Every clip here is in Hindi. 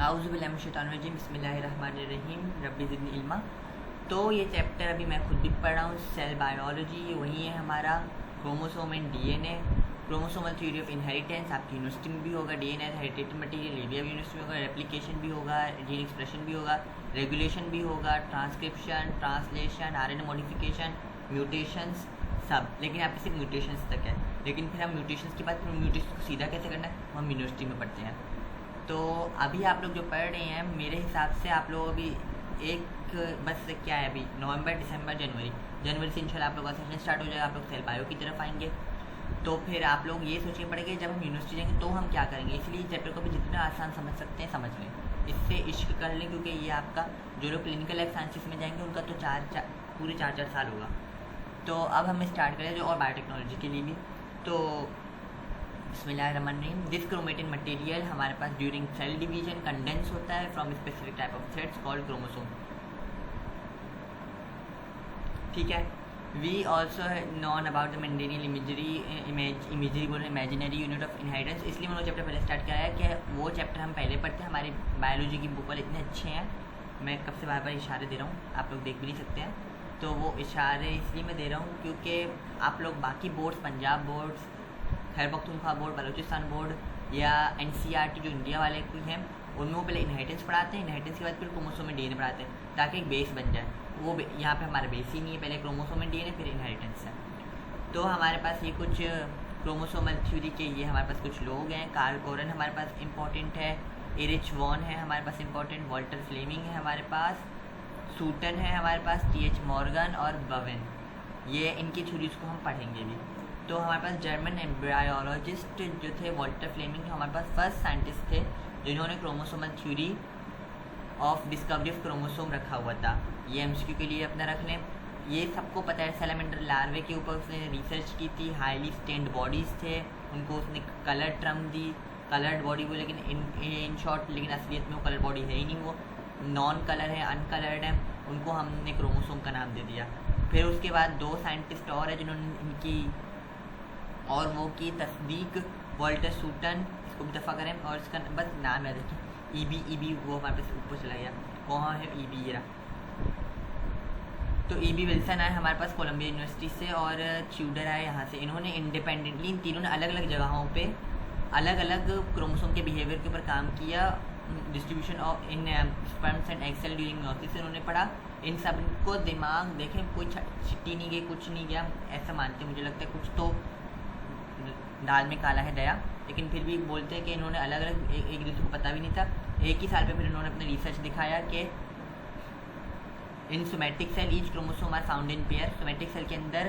आउज़ुबिल्लाहिमिनश्शैतानिर्रजीम बिस्मिल्लाहिर्रहमानिर्रहीम रब्बी ज़िदनी इल्मा। तो ये चैप्टर अभी मैं खुद भी पढ़ रहा हूँ, सेल बायोलॉजी। वही है हमारा chromosome and DNA, chromosomal theory of inheritance. आपकी यूनिवर्सिटी में भी होगा डीएनए हेरिटेटिव मटेरियल, ये भी अभी यूनिवर्सिटी में होगा। रेप्लिकेशन भी होगा, जीन एक्सप्रेशन भी होगा, रेगुलेशन भी होगा, transcription, translation, RNA modification, mutations सब। लेकिन यहाँ पे सिर्फ म्यूटेशंस तक है। लेकिन फिर हम म्यूटेशंस की बात, म्यूटेशंस को सीधा कैसे करना है वो हम यूनिवर्सिटी में पढ़ते हैं। तो अभी आप लोग जो पढ़ रहे हैं, मेरे हिसाब से आप लोग अभी एक बस क्या है, अभी नवंबर, दिसंबर, जनवरी से इंशाल्लाह आप लोग का सेशन स्टार्ट हो जाएगा। आप लोग सेल बायो की तरफ आएंगे। तो फिर आप लोग ये सोचने पड़ेगा जब हम यूनिवर्सिटी जाएंगे तो हम क्या करेंगे। इसलिए चैप्टर को भी जितना आसान समझ सकते हैं समझ लें, इससे इश्क कर लें, क्योंकि ये आपका जो लोग क्लिनिकल लाइफ साइंसेस में जाएंगे उनका तो पूरे चार साल होगा। तो अब हमें स्टार्ट करें जो और बायोटेक्नोलॉजी के लिए भी। तो बिस्मिल्लाहिर्रहमानिर्रहीम। दिस क्रोमेटिन मटेरियल हमारे पास ड्यूरिंग सेल डिवीजन कंडेंस होता है from specific type of threads called chromosome. ठीक है। We also known about the Mendelian imagery बोल रहे इमेजिनरी यूनिट ऑफ इनहेरिटेंस। इसलिए मैंने वो चैप्टर पहले स्टार्ट किया है कि वो चैप्टर हम पहले पढ़ते हैं। हमारी बायोलॉजी की बुक वाले इतने अच्छे हैं, मैं कब से बार बार इशारे दे रहा हूँ, आप लोग देख भी नहीं सकते हैं। तो वो इशारे इसलिए मैं दे रहा हूँ क्योंकि आप लोग बाकी बोर्ड्स, पंजाब बोर्ड्स, खैर पख्तूनख्वा बोर्ड, बलूचिस्तान बोर्ड या एनसीईआरटी जो इंडिया वाले कोई हैं, उनमें वो पहले इनहेरिटेंस पढ़ाते हैं। इनहेरिटेंस के बाद फिर क्रोमोसोम में डीएनए पढ़ाते हैं ताकि एक बेस बन जाए। वो यहाँ पे हमारा बेस ही नहीं है, पहले क्रोमोसोम में डीएनए फिर इनहेरिटेंस है। तो हमारे पास ये कुछ क्रोमोसोमल थ्योरी के ये हमारे पास कुछ लोग हैं। कार्ल कोरन हमारे पास इंपॉर्टेंट है, एरिच वॉन है हमारे पास इंपॉर्टेंट, वॉल्टर फ्लेमिंग है हमारे पास, सूटन है हमारे पास, टीएच मॉर्गन और बवेन। ये इनकी थ्योरीज को हम पढ़ेंगे भी। तो हमारे पास जर्मन एम्ब्रायोलॉजिस्ट जो थे वॉल्टर फ्लेमिंग, हमारे पास फर्स्ट साइंटिस्ट थे जिन्होंने chromosomal theory of discovery of chromosome रखा हुआ था। ये एमसीक्यू के लिए अपना रख लें। ये सबको पता है, सैलामेंडर लार्वे के ऊपर उसने रिसर्च की थी। हाईली स्टेन्ड बॉडीज़ थे, उनको उसने कलर टर्म दी, कलर्ड बॉडी वो, लेकिन इन शॉर्ट लेकिन असलियत में वो कलर बॉडी है ही नहीं, वो नॉन कलर है, अनकलर्ड है। उनको हमने क्रोमोसोम का नाम दे दिया। फिर उसके बाद दो साइंटिस्ट और है जिन्होंने इनकी और वो की तस्दीक, वॉल्टर सूटन, इसको भी दफ़ा करें और इसका बस नाम याद रखिए, ईबी वो हमारे पास ऊपर चला गया, कहाँ है ईबी ये रहा। तो ईबी विल्सन आए हमारे पास कोलंबिया यूनिवर्सिटी से और ट्यूडर आए यहाँ से। इन्होंने इंडिपेंडेंटली इन तीनों ने अलग अलग जगहों पे अलग अलग क्रोमोसोम के बिहेवियर के ऊपर काम किया। Distribution of in sperms and egg cell during meiosis इन्होंने पढ़ा। इन सब को दिमाग देखें, कोई छिट्टी नहीं गई, कुछ नहीं गया, ऐसा मानते मुझे लगता है। कुछ तो दाल में काला है दया, लेकिन फिर भी बोलते हैं कि इन्होंने अलग अलग एक दूसरे को पता भी नहीं था। एक ही साल पे फिर इन्होंने अपने रिसर्च दिखाया कि in somatic cell each chromosome are found in pair. Somatic cell के अंदर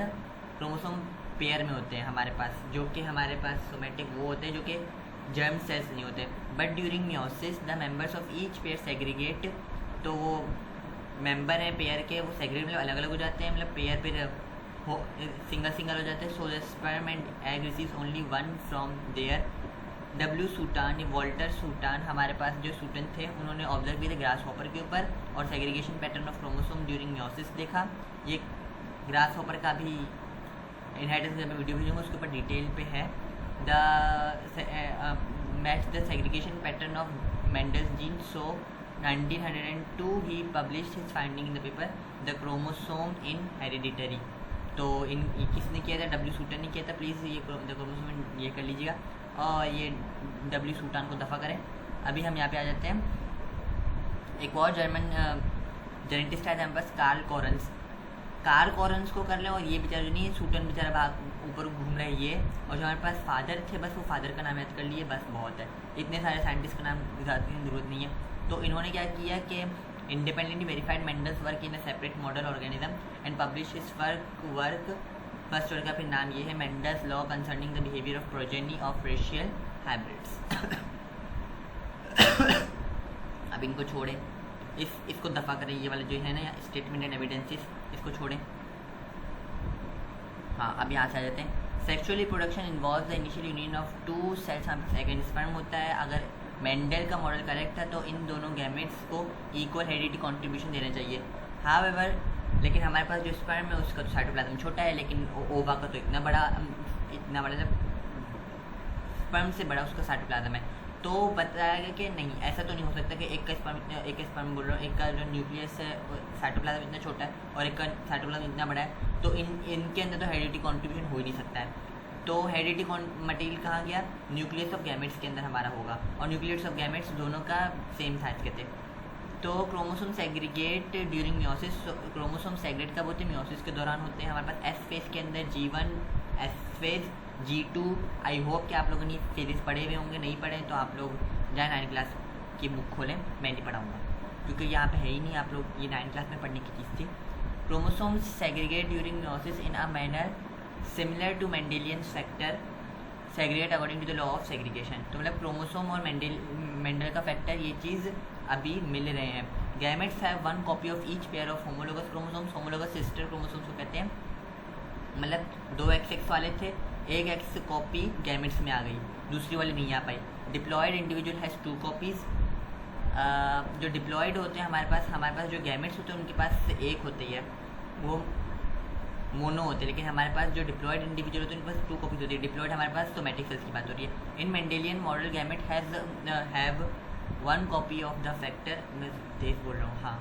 क्रोमोसोम पेयर में होते हैं हमारे पास, जो कि हमारे पास सोमैटिक वो होते हैं जो कि जर्म सेल्स नहीं होते। But during meiosis the members of each pair segregate. तो वो मेंबर हैं पेयर के, वो सेग्रीगेट मतलब अलग अलग हो जाते हैं, मतलब पेयर फिर सिंगल हो जाते हैं। So the sperm and egg receives only one from there. W Sutton, Walter Sutton हमारे पास जो सूटन थे, उन्होंने ऑब्जर्व किए थे ग्रास हॉपर के ऊपर और segregation pattern of chromosome during meiosis देखा। ये ग्रास हॉपर का भी इनहेरिटेंस में वीडियो भेजूँगा, उसके ऊपर डिटेल पे है। The match the segregation pattern of Mendel's gene. So 1902 he published his finding in the paper the chromosome in hereditary. तो इन किसने किया था? डब्ल्यू सूटन ने किया था। प्लीज़ ये द क्रोमोसोम ये कर लीजिएगा और ये डब्ल्यू सूटान को दफ़ा करें। अभी हम यहाँ पे आ जाते हैं। एक और जर्मन जेनेटिस्ट आया था हमारे पास, कार्ल कोरन्स को कर लें। और ये बेचारा जो नहीं है सूटन बेचारा भाग ऊपर घूम रहा है ये। और जो हमारे पास फादर थे, बस वो फादर का नाम याद कर लिए, बस बहुत है। इतने सारे साइंटिस्ट का नाम बताने की ज़रूरत नहीं है। तो इन्होंने क्या किया कि independently verified Mendel's work in a separate model organism and published his work first work का फिर नाम ये है Mendel's law concerning the behavior of progeny of racial hybrids। अब इनको छोड़ें, इसको दफ़ा करें, ये वाला जो है ना स्टेटमेंट एंड एविडेंसेस, इसको छोड़ें। हाँ, अब यहाँ से आ जाते हैं। Sexual reproduction involve the initial union of two cells, second sperm होता है। अगर मेंडल का मॉडल करेक्ट था तो इन दोनों गैमेट्स को इक्वल हेरिडिटी कंट्रीब्यूशन देना चाहिए। हाउएवर लेकिन हमारे पास जो स्पर्म है उसका तो साइटोप्लाज्म छोटा है, लेकिन ओवा का तो इतना बड़ा स्पर्म से बड़ा उसका साइटोप्लाज्म है। तो बताया गया कि नहीं, ऐसा तो नहीं हो सकता कि एक का स्पर्म बोल रहा हूँ, एक का जो न्यूक्लियस है साइटोप्लाज्म इतना छोटा है और एक का साइटोप्लाज्म इतना बड़ा है, तो इनके अंदर तो हेरिडिटी कॉन्ट्रीब्यूशन हो ही नहीं सकता है। तो हेरिडिटी मटेरियल कहाँ गया, न्यूक्लियस ऑफ गैमेट्स के अंदर हमारा होगा, और न्यूक्लियस ऑफ गैमेट्स दोनों का सेम साइज के थे। तो chromosome segregate during meiosis, chromosome segregate कब होते हैं, मियोसिस के दौरान होते हैं। हमारे पास एस फेज के अंदर G1, S phase G2। I hope कि आप लोगों ने सीरीज पढ़े हुए होंगे, नहीं पढ़े तो आप लोग जाए 9th क्लास की बुक खोलें, मैं नहीं पढ़ाऊँगा क्योंकि यहाँ पे है ही नहीं, आप लोग ये 9th क्लास में पढ़ने की चीज़ थी। Chromosome segregate during meiosis in a manner similar to Mendelian factor segregate according to the law of segregation. तो मतलब क्रोमोसोम और मेंडल का फैक्टर ये चीज़ अभी मिल रहे हैं। Gametes have 1 copy of each pair of homologous chromosomes. Homologous sister chromosomes को कहते हैं, मतलब 2 XX वाले थे, एक X कॉपी गैमेट्स में आ गई, दूसरी वाली नहीं आ पाई। Diploid individual has 2 copies. जो डिप्लॉयड होते हैं हमारे पास जो गैमेट्स होते हैं उनके पास एक होती है, वो मोनो होते हैं, लेकिन हमारे पास जो डिप्लॉयड इंडिविजुअल होते हैं उनके पास 2 कॉपीज होती है। डिप्लॉयड हमारे पास सोमैटिक सेल्स की बात हो रही है। In Mendelian model gamete have 1 copy of the factor, मैं तेज बोल रहा हूँ, हाँ,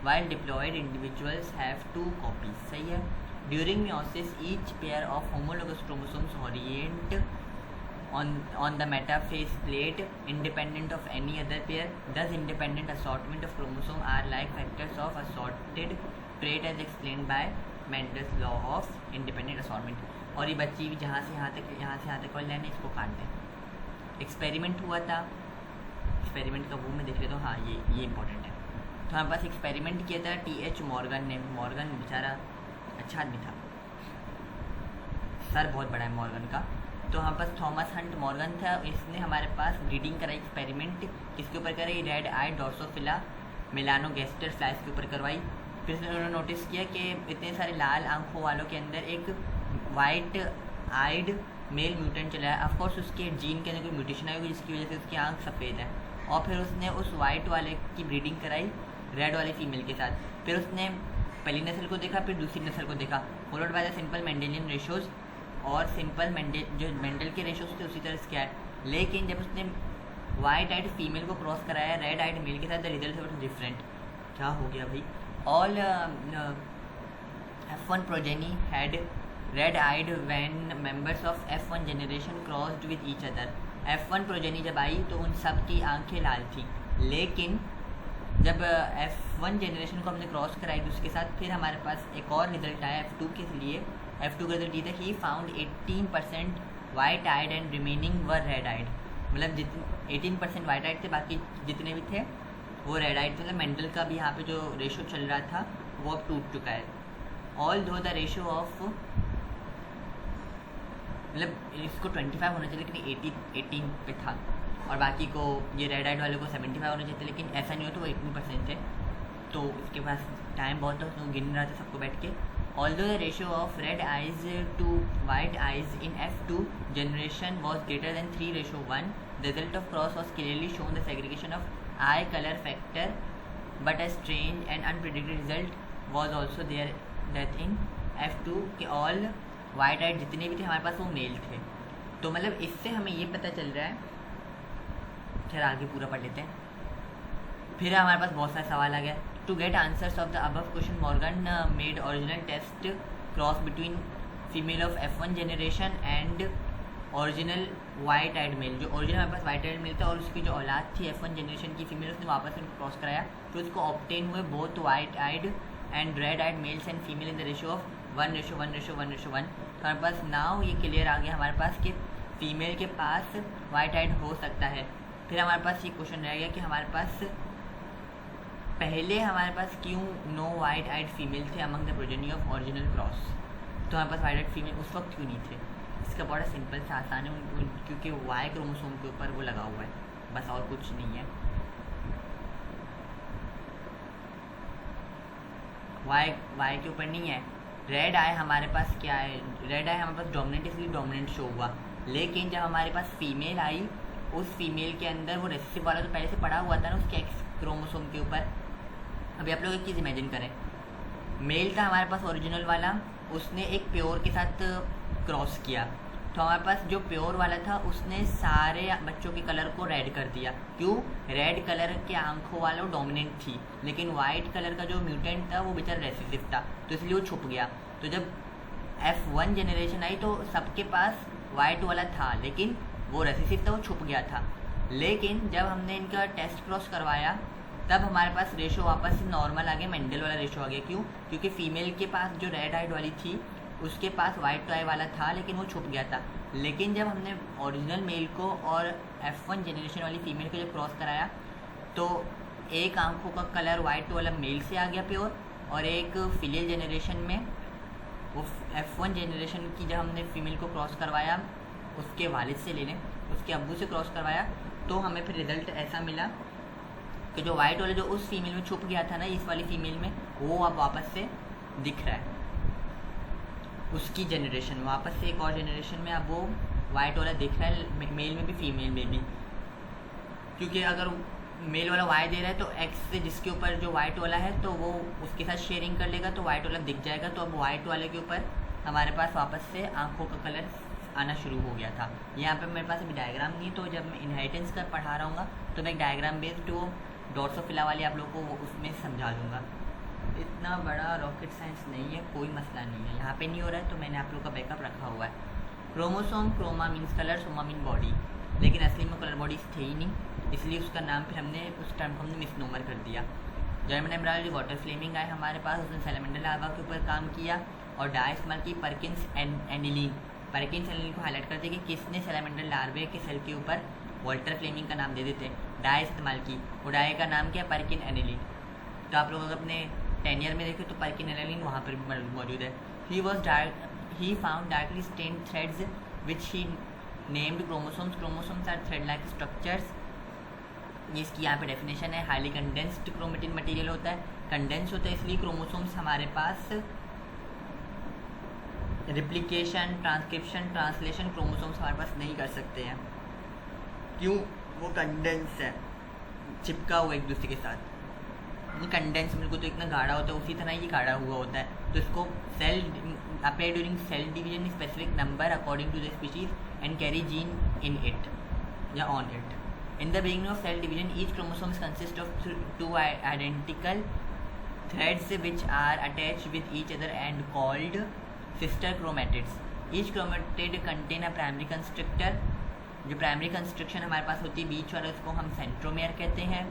while diploid individuals have 2 copies, सही है। During meiosis each pair of homologous chromosomes orient on the metaphase plate independent of any other pair. Thus independent assortment of chromosome are like factors of assorted trait as explained by Mendel's law of independent assortment। और ये बच्ची भी जहाँ से यहाँ तक वाली लाइन है, इसको काट दें। एक्सपेरिमेंट हुआ था, एक्सपेरिमेंट का वो मैं देख लेता हूँ, हाँ ये इंपॉर्टेंट है। तो हमारे पास एक्सपेरिमेंट किया था TH मॉर्गन ने। मॉर्गन बेचारा अच्छा आदमी था, सर बहुत बड़ा है मॉर्गन का। तो हमारे पास थॉमस हंट मॉर्गन था, इसने हमारे पास ब्रीडिंग कराई, एक्सपेरिमेंट किसके ऊपर कराई, रेड आई ड्रोसोफिला मेलानोगैस्टर फ्लाइज के ऊपर करवाई। फिर उन्होंने नोटिस किया कि इतने सारे लाल आंखों वालों के अंदर एक वाइट आइड मेल म्यूटेंट चला है। ऑफकोर्स उसके जीन के अंदर कोई म्यूटेशन आई होगी जिसकी वजह से उसकी आंख सफ़ेद है। और फिर उसने उस वाइट वाले की ब्रीडिंग कराई रेड वाले फीमेल के साथ। फिर उसने पहली नस्ल को देखा, फिर दूसरी नस्ल को देखा, followed by the simple Mendelian ratios. और सिंपल जो मेंडल के रेशोज थे उसी तरह से क्या है। लेकिन जब उसने वाइट आइड फीमेल को क्रॉस कराया रेड आइड मेल के साथ, द रिजल्ट वॉज डिफरेंट। क्या हो गया भाई, all F1 progeny had red eyed when members of F1 generation crossed with each other। F1 progeny जब आई तो उन सब की आंखें लाल थी, लेकिन जब F1 जनरेशन को हमने क्रॉस कराई दूसरे के साथ, फिर हमारे पास एक और रिजल्ट आया F2 के लिए। F2 का रिजल्ट ये था, he found 18% white eyed and remaining were red eyed. मतलब जितने 18% वाइट आइड थे, बाकी जितने भी थे वो रेड आइड थे। मतलब मेंडल का भी यहाँ पे जो रेशो चल रहा था वो अब टूट चुका है। ऑल दो द रेशो ऑफ, मतलब इसको 25 होना चाहिए लेकिन 18 पे था, और बाकी को ये रेड आइड वाले को 75 होना चाहिए, लेकिन ऐसा नहीं हो तो वो 18% थे। तो इसके पास टाइम बहुत था, उसको गिन रहा था सबको बैठ के। Although the ratio of red eyes to white eyes in F2 generation was greater than 3:1, the result of cross was clearly shown the segregation of eye color factor, but a strange and unpredicted result was also there that in F2 के all white eyed जितने भी थे हमारे पास वो मेल थे। तो मतलब इससे हमें ये पता चल रहा है, खैर आगे पूरा पढ़ लेते हैं। फिर हमारे पास बहुत सारे सवाल आ गया। To get answers of the above question, Morgan made original test cross between female of F1 generation and original white-eyed male। जो ओरिजिनल हमारे पास white-eyed male था और उसकी जो औलाद थी F1 जनरेशन की फीमेल, उसने वापस उनको क्रॉस कराया, तो उसको ऑब्टेन हुए both white-eyed and red-eyed males and female in the ratio of 1:1:1:1। तो हमारे पास नाउ ये क्लियर आ गया हमारे पास कि फीमेल के पास white-eyed हो सकता है। फिर हमारे पास ये क्वेश्चन रह गया कि हमारे पास पहले हमारे पास क्यों नो वाइट आइड फीमेल थे among the progeny of original cross. तो हमारे पास वाइट आइड फीमेल उस वक्त क्यों नहीं थे। इसका बड़ा सिंपल सा आसान है, क्योंकि वाई क्रोमोसोम के ऊपर वो लगा हुआ है, बस और कुछ नहीं है। वाई के ऊपर नहीं है। रेड आई हमारे पास क्या है, रेड आई हमारे पास डोमिनेंट, इसलिए डोमिनेंट शो हुआ। लेकिन जब हमारे पास फीमेल आई, उस फीमेल के अंदर वो रेसेसिव वाला तो पहले से पड़ा हुआ था ना उसके एक्स क्रोमोसोम के ऊपर। अभी आप लोग एक चीज़ इमेजिन करें, मेल था हमारे पास ओरिजिनल वाला, उसने एक प्योर के साथ क्रॉस किया, तो हमारे पास जो प्योर वाला था उसने सारे बच्चों के कलर को रेड कर दिया। क्यों? रेड कलर के आंखों वाला डोमिनेंट थी, लेकिन वाइट कलर का जो म्यूटेंट था वो बेचारा रेसिसिव था, तो इसलिए वो छुप गया। तो जब F1 जनरेशन आई तो सबके पास वाइट वाला था, लेकिन वो रेसिसिव था, वो छुप गया था। लेकिन जब हमने इनका टेस्ट क्रॉस करवाया तब हमारे पास रेशो वापस से नॉर्मल आ गया, मेंडल वाला रेशो आ गया। क्यों? क्योंकि फीमेल के पास जो रेड आइड वाली थी उसके पास वाइट आई वाला था, लेकिन वो छुप गया था। लेकिन जब हमने ओरिजिनल मेल को और F1 जनरेशन वाली फीमेल को जब क्रॉस कराया तो एक आंखों का कलर वाइट वाला मेल से आ गया प्योर, और एक फीमेल जनरेशन में वो F1 जनरेशन की जब हमने फीमेल को क्रॉस करवाया उसके वालिद से ले लें, उसके अब्बू से क्रॉस करवाया, तो हमें फिर रिज़ल्ट ऐसा मिला कि जो वाइट वाला जो उस फीमेल में छुप गया था ना, इस वाली फीमेल में, वो अब वापस से दिख रहा है। उसकी जनरेशन वापस से एक और जनरेशन में अब वो वाइट वाला दिख रहा है, मेल में भी फीमेल में भी। क्योंकि अगर मेल वाला वाई दे रहा है तो एक्स से जिसके ऊपर जो वाइट वाला है तो वो उसके साथ शेयरिंग कर लेगा, तो वाइट वाला दिख जाएगा। तो अब वाइट वाले के ऊपर हमारे पास वापस से आंखों का कलर आना शुरू हो गया था। यहाँ पे मेरे पास अभी डायग्राम नहीं, तो जब मैं इनहेरिटेंस का पढ़ा रहा हूँ तो मैं एक डायग्राम बेस्ड वो डोर्सोफिला वाली आप लोगों को उसमें समझा दूँगा। इतना बड़ा रॉकेट साइंस नहीं है, कोई मसला नहीं है। यहाँ पे नहीं हो रहा है तो मैंने आप लोग का बैकअप रखा हुआ है। Chromosome, chroma means colour, soma mean body, लेकिन असली में कलर बॉडीज थे ही नहीं, इसलिए उसका नाम फिर हमने उस टर्म को हमने मिसनोमर कर दिया। जर्मन एम्ब्रायोलॉजी वाटर फ्लेमिंग आए हमारे पास, उसने सैलेमेंडर लार्वा के ऊपर काम किया और डाई इस्तेमाल की परकिंस एनिलीन। परकिंस एनिलीन को हाईलाइट करते कि किसने सैलेमेंडर लार्वे के सेल के ऊपर वाटर फ्लेमिंग का नाम दे देते, डाई इस्तेमाल की। वो डाई का नाम क्या? परकिन एनिलीन। तो आप लोग अगर अपने 10 ईयर में देखें तो परकिन एनिलीन वहाँ पर भी मौजूद है। He found darkly stained threads which he named chromosomes. Chromosomes are thread-like structures. इसकी यहाँ पे डेफिनेशन है। हाईली कंडेंस्ड क्रोमेटिन मटेरियल होता है, कंडेंस होता है, इसलिए क्रोमोसोम्स हमारे पास रिप्लिकेशन, ट्रांसक्रिप्शन, ट्रांसलेशन क्रोमोसोम्स हमारे पास नहीं कर सकते हैं। क्यों? वो कंडेंस है, चिपका हुआ एक दूसरे के साथ। कंडेंस बिल्कुल तो इतना गाढ़ा होता है, उसी तरह ये गाढ़ा हुआ होता है। तो इसको cell appear during cell division specific number according to the species and carry gene in it या on it. In the beginning of cell division, each chromosome consists of two identical threads which are attached with each other and called sister chromatids. Each chromatid contain a primary constructor. जो प्राइमरी कंस्ट्रक्शन हमारे पास होती है बीच वाला, उसको हम सेंट्रोमेयर कहते हैं।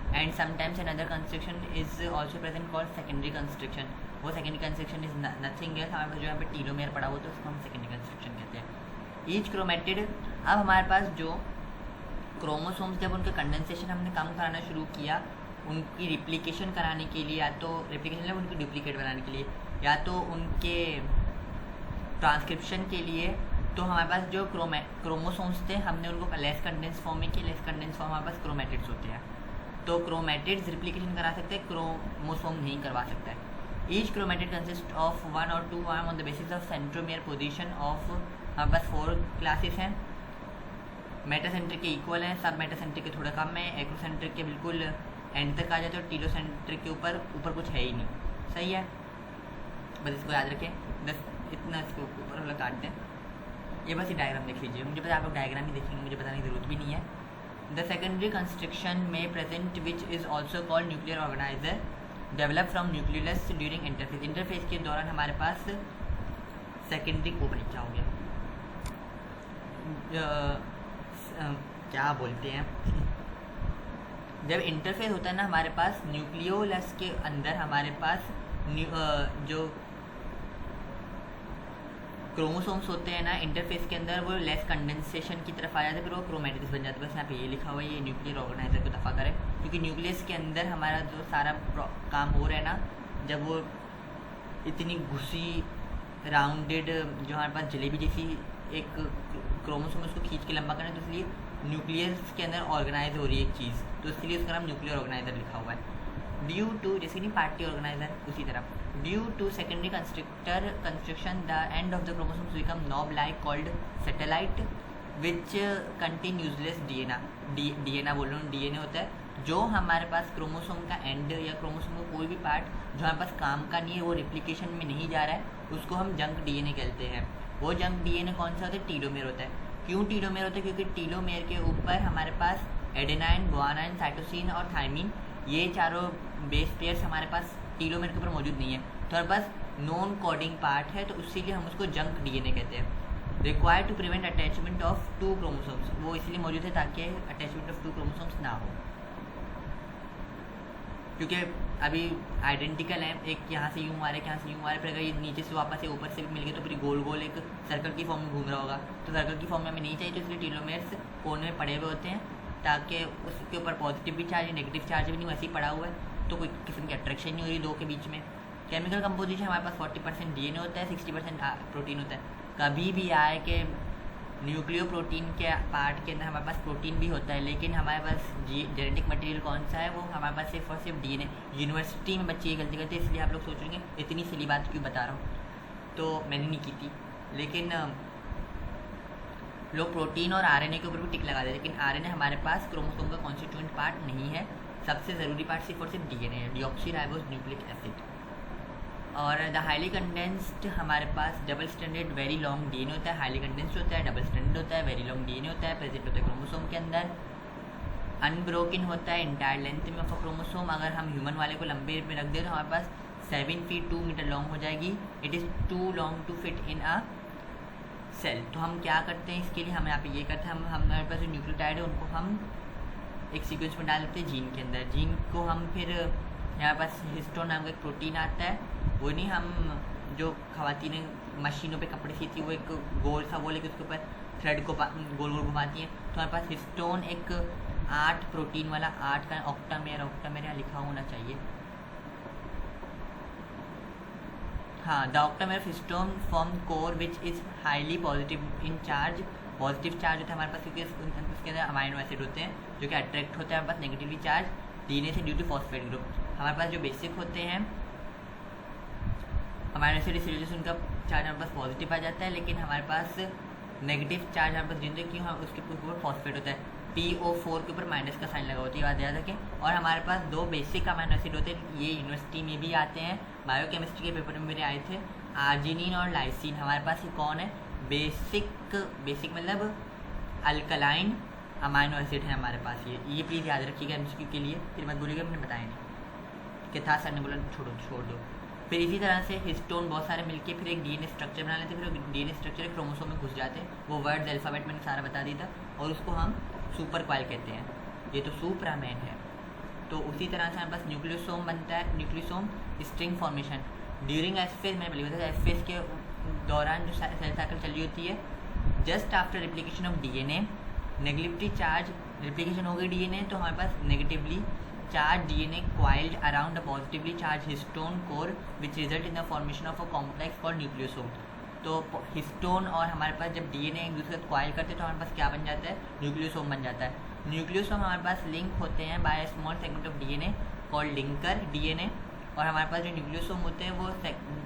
And sometimes another constriction is also present called secondary constriction. वो secondary constriction is nothing else, हमारे पास जो यहाँ पे टीलोमेयर पड़ा हुआ तो उसको हम सेकेंडरी कंस्ट्रक्शन कहते हैं। ईच क्रोमेटिड, अब हमारे पास जो क्रोमोसोम्स जब उनका कंडेंसेशन हमने कम कराना शुरू किया, उनकी रिप्लिकेशन कराने के लिए, या तो रिप्लिकेशन उनकी डुप्लीकेट बनाने के लिए, या तो उनके ट्रांसक्रिप्शन के लिए, तो हमारे पास जो क्रोमोसोम्स थे हमने उनको लेस कंडेंस फॉर्म में किया। लेस कंडेंस फॉर्म हमारे पास क्रोमेटिड्स होते हैं, तो क्रोमेटिड्स रिप्लिकेशन करा सकते हैं, क्रोमोसोम नहीं करवा सकता है। Each chromatid consist of 1 or 2 arm on the basis of centromere position of, हमारे पास 4 क्लासेस हैं। मेटासेंट्रिक के इक्वल हैं, सब मेटासेंट्रिक के थोड़ा कम है, एक्रोसेंट्रिक के बिल्कुल एंड तक आ जाते हैं और टीलोसेंट्रिक के ऊपर कुछ है ही नहीं। सही है, बस इसको याद रखें। बस इतना इसको ऊपर वाला काट दें। ये बस ये डायग्राम देख लीजिए, मुझे पता है आप लोग डायग्राम ही देखेंगे, मुझे बताने की ज़रूरत भी नहीं है। द सेकेंडरी कंस्ट्रक्शन में present which is also called nuclear organiser develop from nucleus during interface. Interface के दौरान हमारे पास सेकेंडरी को भाई क्या हो गया, क्या बोलते हैं, जब इंटरफेस होता है ना हमारे पास न्यूक्लियोलस के अंदर हमारे पास जो क्रोमोसोम्स होते हैं ना इंटरफेस के अंदर, वो लेस कंडेंसेशन की तरफ आ जाते हैं, फिर वो क्रोमेटिड्स बन जाते हैं। बस यहाँ पे ये लिखा हुआ है, ये न्यूक्लियर ऑर्गेनाइजर को दफ़ा करें, क्योंकि न्यूक्लियस के अंदर हमारा जो सारा काम हो रहा है ना, जब वो इतनी घुसी राउंडेड जो हमारे पास जलेबी जैसी एक क्रोमोसोम उसको खींच के लंबा करें, तो इसलिए न्यूक्लियस के अंदर ऑर्गेनाइज हो रही है एक चीज़, तो इसलिए उसका नाम न्यूक्लियर ऑर्गेनाइजर लिखा हुआ है। ड्यू टू, जैसे नहीं पार्टी ऑर्गेनाइजर, उसी तरह due to secondary construction the end of the chromosomes become knob like called satellite which contain useless DNA बोल रहा हूँ, डीएनए होता है जो हमारे पास क्रोमोसोम का एंड या क्रोमोसोम का कोई भी पार्ट जो हमारे पास काम का नहीं है, वो रिप्लिकेशन में नहीं जा रहा है, उसको हम जंक डीएनए कहते हैं। वो जंक डीएनए कौन सा होता है? टीलोमेर होता है। क्यों टीलोमेर होता है? क्योंकि टीलोमेर के ऊपर हमारे पास एडेनाइन, गुआनाइन, साइटोसिन और थायमिन, ये चारों बेस पेयर्स हमारे पास टीलोमेर के ऊपर मौजूद नहीं है, तो हमारे पास नॉन कोडिंग पार्ट है, तो इसीलिए हम उसको जंक डीएनए कहते हैं। Required to prevent attachment of 2 chromosomes, वो इसलिए मौजूद है ताकि अटैचमेंट ऑफ 2 क्रोमोसोम्स ना हो, क्योंकि अभी आइडेंटिकल है, एक यहाँ से यूँ आ रहा है, यहाँ से यूँ आ रहा है, फिर अगर ये नीचे से वापस से ऊपर से भी मिल गए तो फिर गोल गोल एक सर्कल की फॉर्म में घूम रहा होगा, तो सर्कल की फॉर्म में हमें नहीं चाहिए, तो इसलिए टीलोमेर्स कोने में पड़े हुए होते हैं ताकि उसके ऊपर पॉजिटिव भी चार्ज है, नेगेटिव चार्ज भी नहीं, वैसे ही पड़ा हुआ है, तो कोई किस्म की अट्रैक्शन नहीं हो रही दो के बीच में। केमिकल कंपोजिशन हमारे पास 40% डीएनए होता है, 60% प्रोटीन होता है। कभी भी आए कि न्यूक्लियो प्रोटीन के पार्ट के अंदर हमारे पास प्रोटीन भी होता है, लेकिन हमारे पास जेनेटिक मटेरियल कौन सा है? वो हमारे पास सिर्फ और सिर्फ डीएनए। यूनिवर्सिटी में बच्चे ये गलती करते हैं, इसलिए आप लोग सोचेंगे इतनी सिली बात क्यों बता रहा हूँ, तो मैंने नहीं की थी, लेकिन लोग प्रोटीन और आरएनए के ऊपर भी टिक लगा देते हैं, लेकिन आरएनए हमारे पास क्रोमोसोम का कॉन्स्टिट्यूएंट पार्ट नहीं है। सबसे ज़रूरी पार्ट सिर्फ और सिर्फ डीएनए है, डीऑक्सीराइबोस न्यूक्लिक एसिड। और द हाईली कंडेंस्ड हमारे पास double stranded very long DNA होता है, हाईली कंडेंस्ड होता है, डबल स्टैंडर्ड होता है, वेरी लॉन्ग डीएनए होता है, प्रेजेंट होता है क्रोमोसोम के अंदर, अनब्रोकन होता है इंटायर लेंथ में ऑफ क्रोमोसोम। अगर हम ह्यूमन वाले को लंबे में रख दें तो हमारे पास 7 feet 2 meter लॉन्ग हो जाएगी। It is too long to fit in a cell. तो हम क्या करते हैं इसके लिए, हम यहाँ पे ये करते हैं, हमारे पास जो न्यूक्लियोटाइड है उनको हम एक सीक्वेंस में डाल देते हैं जीन के अंदर। जीन को हम फिर यहाँ पास हिस्टोन नाम का एक प्रोटीन आता है, वो नहीं हम जो खवातीनें मशीनों पे कपड़े सीती वो एक गोल सा वो लेके उसके ऊपर थ्रेड को गोल गोल घुमाती हैं, तो हमारे पास हिस्टोन एक 8 प्रोटीन वाला 8 का ऑक्टामेर यहाँ लिखा होना चाहिए, हाँ, the octamer histone form core which is highly positive in charge. Positive charge होता है हमारे पास क्योंकि उसके अंदर अमाइनो एसिड होते हैं जो कि अट्रैक्ट होते हैं हमारे पास नेगेटिवली चार्ज डीएनए से ड्यू टू फॉस्फेट ग्रुप। हमारे पास जो बेसिक होते हैं अमाइनो एसिड इसलिए से उनका चार्ज हमारे पास पॉजिटिव आ जाता है, लेकिन हमारे पास नेगेटिव चार्ज हमारे पास जिनसे क्यों हम उसके ऊपर फॉस्फेट होता है, PO4 के ऊपर माइनस का साइन लगा होता है, याद रखें। और हमारे पास 2 बेसिक अमाइनो एसिड होते हैं, ये यूनिवर्सिटी में भी आते हैं, बायोकेमिस्ट्री के पेपर में मेरे आए थे, आर्जिनिन और लाइसिन। हमारे पास ये कौन है? बेसिक मतलब अल्कलाइन अमाइनो एसिड है हमारे पास। ये प्लीज़ याद रखिएगा एमसीक्यू के लिए, फिर मत बोलिएगा मैंने बताया नहीं कि था सर ने बोला छोड़ दो। फिर इसी तरह से हिस्टोन बहुत सारे मिलके फिर एक डीएनए स्ट्रक्चर बना लेते हैं, फिर डीएनए स्ट्रक्चर एक क्रोमोसोम में घुस जाते हैं, वो वर्ड्स अल्फ़ाबेट मैंने सारा बता दिया था, और उसको हम सुपर कॉइल कहते हैं। ये तो सुप्रामैन है। तो उसी तरह से हमारे पास न्यूक्लियोसोम बनता है, nucleosome string formation during S phase. मैंने बोली था एस फेज के दौरान जो सेल साइकिल चली होती है, just after replication of DNA negatively charge, replication हो गई डीएनए तो हमारे पास negatively charge DNA coiled around a positively charge histone core which result in the formation of a complex called nucleosome. तो हिस्टोन और हमारे पास जब डीएनए एक दूसरे को क्वाइल करते हैं तो हमारे पास क्या बन जाता है? न्यूक्लियोसोम बन जाता है। न्यूक्लियोसोम हमारे पास लिंक होते हैं by small segment of DNA called linker DNA, और हमारे पास जो न्यूक्लियोसोम होते हैं वो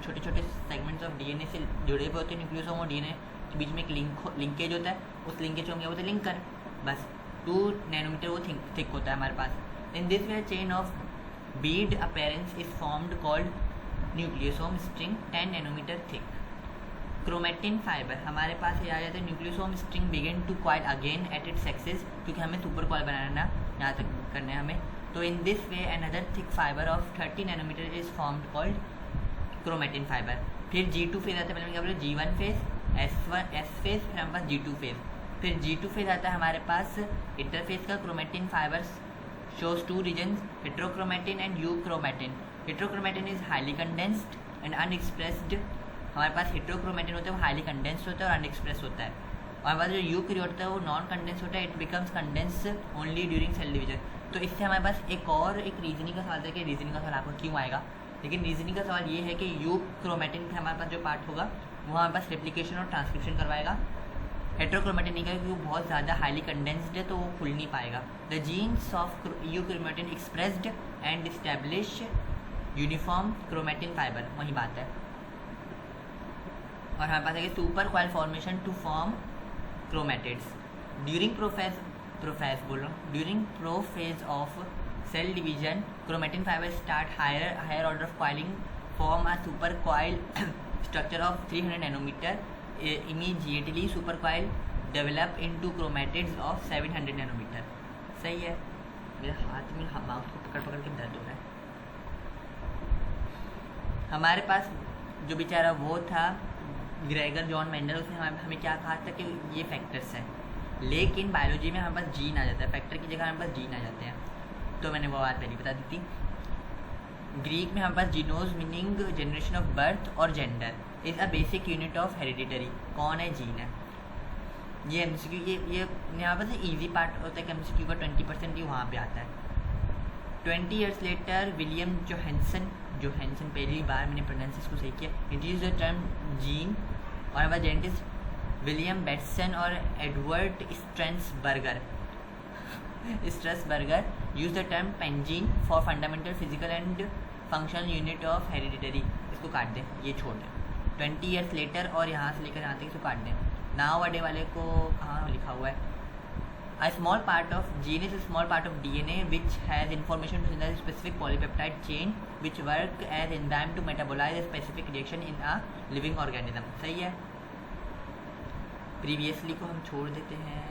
छोटे छोटे सेगमेंट्स ऑफ डीएनए से जुड़े हुए होते हैं। न्यूक्लियोसोम और डीएनए के बीच में एक लिंकेज होता है, उस लिंकेज को हम क्या बोलते हैं? लिंकर। बस 2 नैनोमीटर वो थिक होता है हमारे पास। In this way chain of bead appearance is formed called nucleosome string 10 nanometre thick. Chromatin fibre हमारे पास ये आ जाता है। Nucleosome string begin to coil again at its axis, क्योंकि हमें सुपर कॉइल बनाना यहाँ तक करना है हमें। तो in this way another thick fibre of 30 nanometre is formed called chromatin fibre. फिर G2 फेज आता है, पहले क्या बोले G1 फेज, S फेज, फिर हमारे पास G2 फेज। फिर G2 फेज आता है हमारे पास इंटरफेस का। Chromatin fibres shows 2 regions, heterochromatin and euchromatin. Heterochromatin is highly condensed and unexpressed. हमारे पास heterochromatin होता है वो हाईली कंडेंस्ड होता है और अनएक्सप्रेस होता है। और हमारे पास जो यूक्रियोट होता है वो नॉन कंडेंस होता है, it becomes condense only during cell division. तो इससे हमारे पास एक रीजनिंग का सवाल था कि रीजनिंग का सवाल आपको क्यों आएगा, लेकिन रीजनिंग का सवाल ये है कि यूक्रोमेटिन का हमारे पास जो पार्ट होगा वो हमारे पास रेप्लिकेशन और ट्रांसक्रिप्शन करवाएगा। हेटेरोक्रोमेटिन नहीं करेगा क्योंकि बहुत ज़्यादा हाईली कंडेंस्ड है तो वो खुल नहीं पाएगा। The genes of euchromatin expressed and establish uniform chromatin fibre, वही बात है। और हमारे पास है super coil formation to form chromatids during during prophase of cell division. Chromatin fibre start higher order of coiling, form a super coil structure of 300 nanometer immediately supercoil develop into chromatids of 700 nanometre. सही है। मेरे हाथ में माउस को पकड़ पकड़ के दर्द हो रहा है। हमारे पास जो बेचारा वो था ग्रेगर जॉन मेंडल, उसने हमें क्या कहा था कि ये फैक्टर्स हैं, लेकिन बायोलॉजी में हमारे पास जीन आ जाता है, फैक्टर की जगह हमारे पास जीन आ जाते हैं। तो मैंने वो बात पहले बता दी थी। ग्रीक में हमारे पास जीनोस मीनिंग जनरेशन ऑफ बर्थ और gender is a basic unit of hereditary. कौन है? जीन है। ये एमसीक्यू ये यहाँ पर ईजी पार्ट होता है कि एमसीक्यू का 20% ही वहाँ पे आता है। 20 years लेटर विलियम जोहानसन पहली बार मैंने प्रोनाउंस को सही किया, इंट्रोड्यूस द टर्म जीन। और हमारे जेनेटिस्ट विलियम बेटसन और Edward Strasburger use the term pangene for fundamental physical and functional unit of hereditary. इसको काट दें, ये छोड़ दें। 20 years लेटर और यहाँ से लेकर यहाँ तक इसको काट दें। नाउ अडे वाले को कहाँ लिखा हुआ है? A small part of gene is a small part of DNA which has information to synthesize specific polypeptide chain which work as enzyme to metabolize a specific reaction in a living organism। सही है। प्रीवियसली को हम छोड़ देते हैं।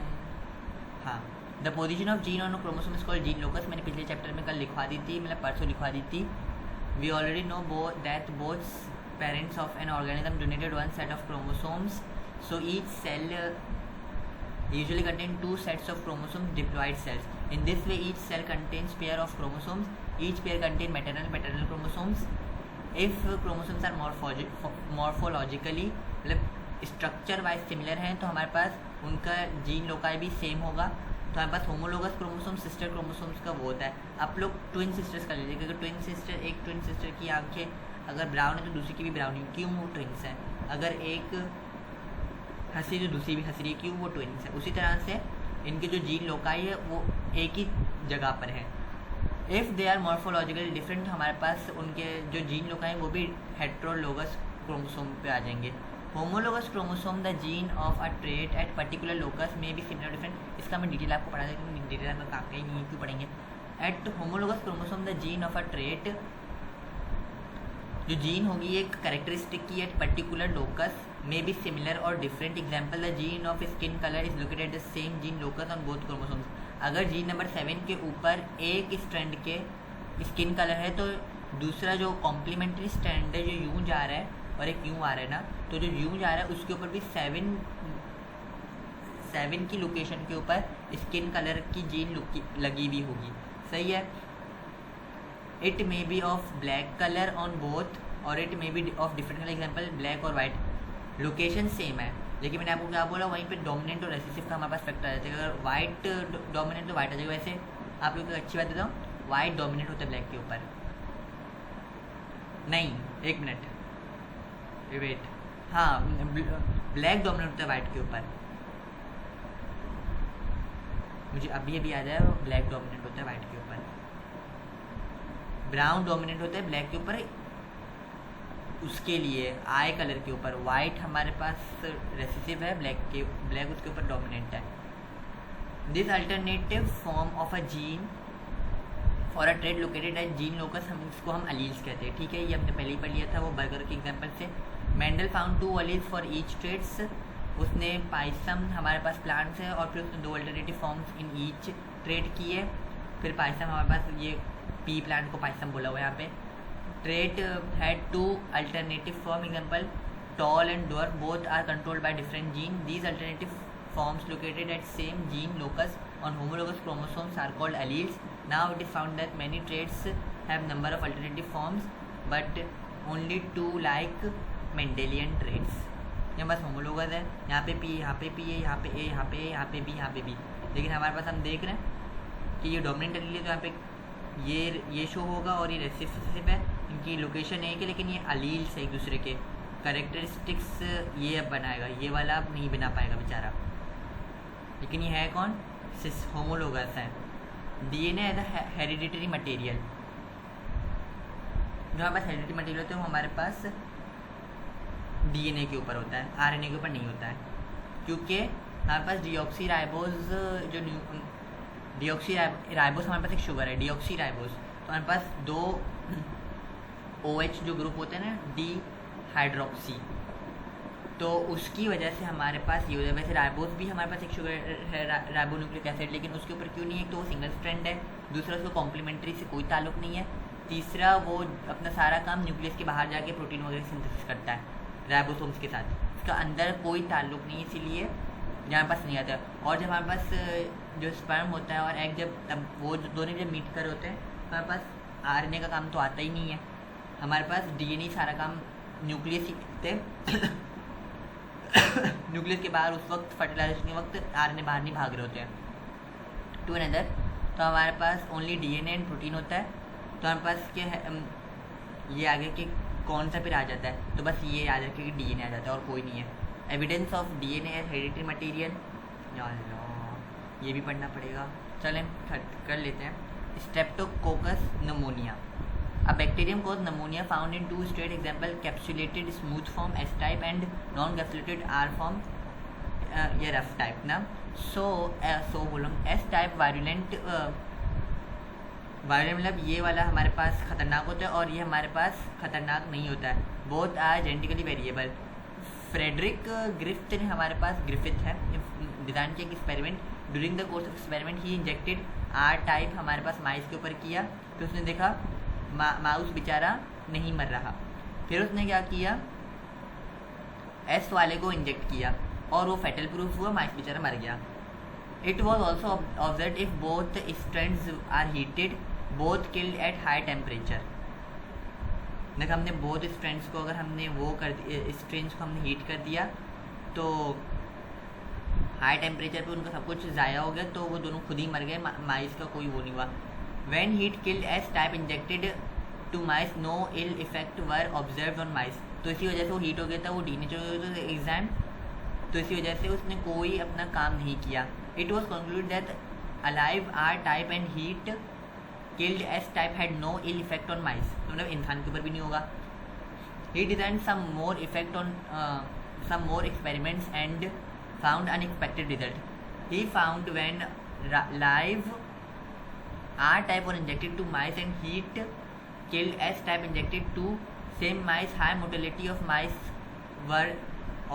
हाँ, the position of gene on chromosome is called gene locus. मैंने पिछले चैप्टर में कल लिखवा दी थी, मतलब परसों लिखवा दी थी। We already know that both parents of an organism donated one set of chromosomes, so each cell usually contain two sets of chromosomes, diploid cells. In this way each cell contains pair of chromosomes. Each pair contain maternal paternal chromosomes. If chromosomes are morphologically मतलब स्ट्रक्चर वाइज सिमिलर हैं तो हमारे पास उनका जीन लोकाई भी सेम होगा। तो हमारे पास होमोलोगस क्रोमोसोम सिस्टर क्रोमोसोम्स का वो होता है। आप लोग ट्विन सिस्टर्स का ले लीजिए, क्योंकि एक ट्विन सिस्टर की आंखें अगर ब्राउन है तो दूसरी की भी ब्राउन है, क्यों? वो ट्विन्स हैं। अगर एक हंसी जो दूसरी भी हंस रही है, क्यों? वो ट्विन्स है। उसी तरह से इनके जो जीन लोकाई है वो एक ही जगह पर है। If they are morphologically different, हमारे पास उनके जो जीन लोकाई है वो भी हेट्रोलोगस क्रोमोसोम पे आ जाएंगे। Homologous chromosome the gene of a trait eight particular locus में भी सिमिलर डिफरेंट। इसका मैं डिटेल आपको पढ़ा देता हूँ, डिटेल में कहीं नहीं क्यों पढ़ेंगे। At homologous chromosome the gene of a trait, जो जीन होगी एक कैरेक्टरिस्टिक की एट पर्टिकुलर लोकस में बी सिमिलर और different. Example the gene of skin colour is located the same gene locus on both chromosomes. अगर जीन नंबर 7 के ऊपर एक स्ट्रैंड के स्किन कलर है तो दूसरा जो कॉम्प्लीमेंट्री स्ट्रैंड है जो यूं जा रहा है और एक यूं आ रहा है ना, तो जो यूं जा रहा है उसके ऊपर भी 7 की लोकेशन के ऊपर स्किन कलर की जीन लगी हुई होगी। सही है। It may be of black colour on both और it may be of different colour. Example black और वाइट, लोकेशन सेम है लेकिन मैंने आपको क्या बोला, वहीं पे डोमिनेंट और रेसिसिव का हमारे पास फैक्टर आ जाता है। अगर वाइट डोमिनेंट तो वाइट आ जाएगा। वैसे आप लोग को अच्छी बात देता हूँ, वाइट डोमिनेंट होता है ब्लैक के ऊपर। नहीं, एक मिनट वेट, हाँ ब्लैक डोमिनेंट होता है वाइट के ऊपर। मुझे अभी याद आया, ब्लैक डोमिनेंट होता है वाइट के ऊपर। ब्राउन डोमिनेंट होता है ब्लैक के ऊपर, उसके लिए आई कलर के ऊपर। वाइट हमारे पास रेसिसिव है, ब्लैक उसके ऊपर डोमिनेंट है। This alternative form of a gene for a trait located at gene locus, हम इसको हम अलील्स कहते हैं। ठीक है, ये हमने पहले ही पढ़ लिया था वो बर्गर के एग्जाम्पल से। Mendel found 2 alleles for each traits. उसने पाइसम हमारे पास प्लांट्स है और फिर उसने 2 alternative forms in each trait किए। फिर पाइसम हमारे पास, ये पी प्लांट को पाइसम बोला हुआ है यहाँ पे। Trait had 2 alternative form. Example, tall and dwarf both are controlled by different gene. These alternative forms located at same gene locus on homologous chromosomes are called alleles. Now it is found that many traits have number of alternative forms, but only 2 like Mendelian traits. यहाँ बस होमोलोगस है, यहाँ पे P, यहाँ पे P है, यहाँ पे A, यहाँ पे A, यहाँ पे B, यहाँ पे B। लेकिन हमारे पास हम देख रहे हैं कि ये डोमिनेंट एलील है तो यहाँ पे ये शो होगा और ये रेसिसिव है। इनकी लोकेशन एक है लेकिन ये अलील्स है एक दूसरे के। कैरेक्टरिस्टिक्स ये अब बनाएगा, ये वाला अब नहीं बना पाएगा बेचारा। लेकिन ये है कौन? होमोलोगस है। DNA as a hereditary material, जो हमारे पास हेरिडिटरी मटेरियल होता है वो हमारे पास डीएनए के ऊपर होता है, आरएनए के ऊपर नहीं होता है। क्योंकि हमारे पास डीऑक्सीराइबोस हमारे पास एक शुगर है, डीऑक्सीराइबोस। तो हमारे पाच 2 OH जो ग्रुप होते हैं ना, डी हाइड्रोक्सी, तो उसकी वजह से हमारे पास ये हो जाए। वैसे राइबोस भी हमारे पास एक शुगर है, राइबोन्यूक्लिक एसिड, लेकिन उसके ऊपर क्यों नहीं है? तो वो सिंगल स्ट्रैंड है, दूसरा उसको कॉम्प्लीमेंट्री से कोई ताल्लुक नहीं है, तीसरा वो अपना सारा काम न्यूक्लियस के बाहर जाके प्रोटीन वगैरह सिंथेसिस करता है राइबोसोम्स के साथ, उसका अंदर कोई ताल्लुक नहीं है, इसीलिए हमारे पास नहीं आता। और जब हमारे पास जो स्पर्म होता है और एग जब तब वो दोनों जब मीट कर होते हैं, हमारे पास आरएनए का काम तो आता ही नहीं है, हमारे पास डीएनए सारा काम न्यूक्लियस ही करते हैं। न्यूक्लियस के बाहर उस वक्त फर्टिलाइजेशन के वक्त आरएनए बाहर नहीं भाग रहे होते हैं टू अनदर। तो हमारे पास ओनली डीएनए एंड प्रोटीन होता है। तो हमारे पास क्या है, ये आगे कि कौन सा फिर आ जाता है, तो बस ये याद रखिए कि डीएनए आ जाता है और कोई नहीं है। Evidence of DNA as hereditary material, ये भी पढ़ना पड़ेगा, चलें कर लेते हैं। Streptococcus pneumoniae, a bacterium cause pneumonia found in two state example capsulated smooth form S type and non-capsulated R form ये rough type ना। so बोलो S type virulent मतलब ये वाला हमारे पास खतरनाक होता है और ये हमारे पास खतरनाक नहीं होता है, both are genetically variable। Frederick Griffith ने हमारे पास ग्रिफिथ है डिज़ाइन किया experiment, during the course of experiment he injected R type हमारे पास माइस के ऊपर किया, तो उसने देखा माउस बेचारा नहीं मर रहा। फिर उसने क्या किया, एस वाले को इंजेक्ट किया और वो फेटल प्रूफ हुआ, माइस बेचारा मर गया। It was also observe if both strands are heated both killed at high temperature. देखा हमने बोथ स्ट्रेंड्स को अगर हमने वो कर स्ट्रेंड्स को हमने हीट कर दिया तो हाई टेम्परेचर पे उनका सब कुछ ज़ाया हो गया, तो वो दोनों खुद ही मर गए, माइस का कोई वो नहीं हुआ। When heat killed S type injected to mice, no ill effect were observed on mice। तो इसी वजह से वो हीट हो गया था, वो डीनेचर हो गया था एग्जाम, तो इसी वजह से उसने कोई अपना काम नहीं किया। It was concluded that alive R type and heat killed S type had no ill effect on mice। तो मतलब इंसान के ऊपर भी नहीं होगा। He designed some more experiments and found unexpected result। He found when live R type were injected to mice and heat killed S type injected to same mice, high mortality of mice were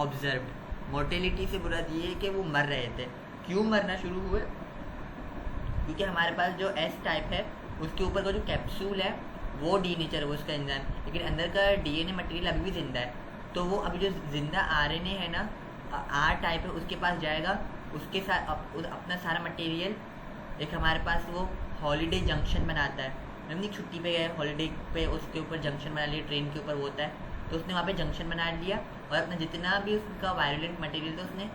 observed। Mortality से बुरा ये है कि वो मर रहे थे। क्यों मरना शुरू हुए? क्योंकि हमारे पास जो S टाइप है उसके ऊपर का जो कैप्सूल है वो डीनेचर है उसका एंजाइम, लेकिन अंदर का डीएनए मटेरियल अभी भी जिंदा है। तो वो अभी जो जिंदा आरएनए है ना, R टाइप है, उसके पास जाएगा, उसके साथ अपना सारा मटेरियल एक हमारे पास वो हॉलीडे जंक्शन बनाता है। हम नहीं छुट्टी पे गए हॉलीडे पे, उसके ऊपर जंक्शन बना लिया, ट्रेन के ऊपर वो होता है, तो उसने वहाँ पे जंक्शन बना लिया और अपना जितना भी उसका वायलेंट मटेरियल था उसने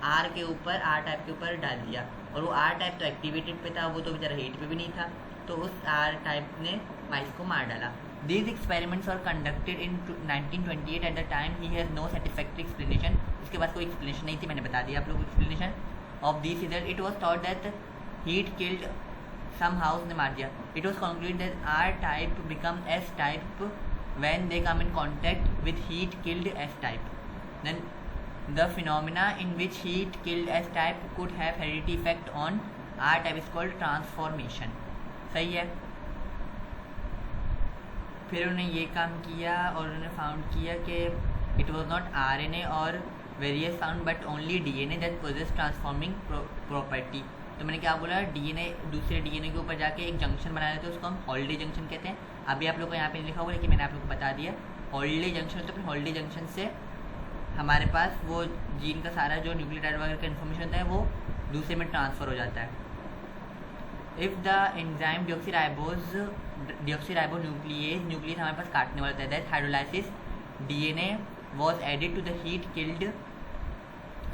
आर के ऊपर, आर टाइप के ऊपर डाल दिया। और वो आर टाइप तो एक्टिवेटेड पे था, वो तो बेचारा हीट पे भी नहीं था, तो उस आर टाइप ने माइस को मार डाला। These experiments were conducted in 1928। at the time he has no satisfactory explanation। उसके पास कोई एक्सप्लेनेशन नहीं थी, मैंने बता दिया आप लोगों को explanation of this result. It was thought that heat killed somehow उसने मार दिया। It was concluded that R type become S type when they come in contact with heat killed S type। Then the phenomena in which heat killed S type could have hereditary effect on R type is called transformation। सही है। फिर उन्होंने ये काम किया और उन्होंने फाउंड किया कि it was not RNA और various found but only DNA that possess transforming property। तो मैंने क्या बोला, डीएनए दूसरे डीएनए के ऊपर जाके एक जंक्शन बना लेते हैं, उसको हम हॉलीडे जंक्शन कहते हैं। अभी आप लोग को यहाँ पे लिखा हुआ है, लेकिन मैंने आप लोग को बता दिया हॉलीडे जंक्शन। तो फिर हॉलीडे जंक्शन से हमारे पास वो जीन का सारा जो न्यूक्लियोटाइड वगैरह का इन्फॉर्मेशन होता है वो दूसरे में ट्रांसफ़र हो जाता है। If the enzyme deoxyribo nucleus हमारे पास काटने वाला होता है, that hydrolysis DNA was added to the heat killed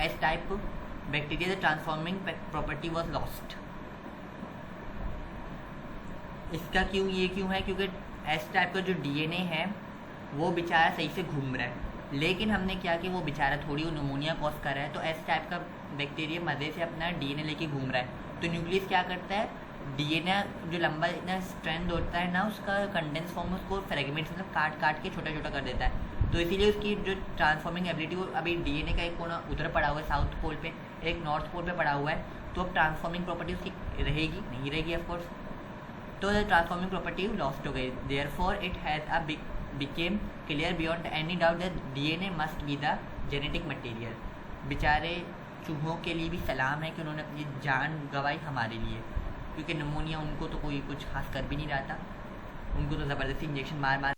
S type bacteria, the transforming property was lost. इसका क्यों ये क्यों है? क्योंकि एस टाइप का जो डीएनए है वो बेचारा सही से घूम रहा है, लेकिन हमने क्या कि वो बेचारा थोड़ी निमोनिया कॉज कर रहा है, तो एस टाइप का बैक्टीरिया मज़े से अपना डीएनए लेके घूम रहा है। तो न्यूक्लियस क्या करता है, डीएनए जो लंबा इतना स्ट्रेंथ होता है ना, उसका कंडेंस फॉर्म उसको फ्रेगमेंट्स मतलब काट काट के छोटा छोटा कर देता है। तो इसीलिए उसकी जो ट्रांसफॉर्मिंग एबिलिटी, वो अभी डीएनए का एक कोना उधर पड़ा हुआ है साउथ पोल पे, एक नॉर्थ पोल पे पड़ा हुआ है, तो अब ट्रांसफॉर्मिंग प्रॉपर्टी उसकी रहेगी नहीं रहेगी ऑफकोर्स, तो ट्रांसफॉर्मिंग प्रॉपर्टी लॉस्ट हो गई। Therefore it has a became clear beyond any doubt that DNA must be the genetic material। बेचारे चूहों के लिए भी सलाम है कि उन्होंने अपनी जान गंवाई हमारे लिए, क्योंकि निमोनिया उनको तो कोई कुछ खास कर भी नहीं रहा था, उनको तो ज़बरदस्ती इंजेक्शन मार मार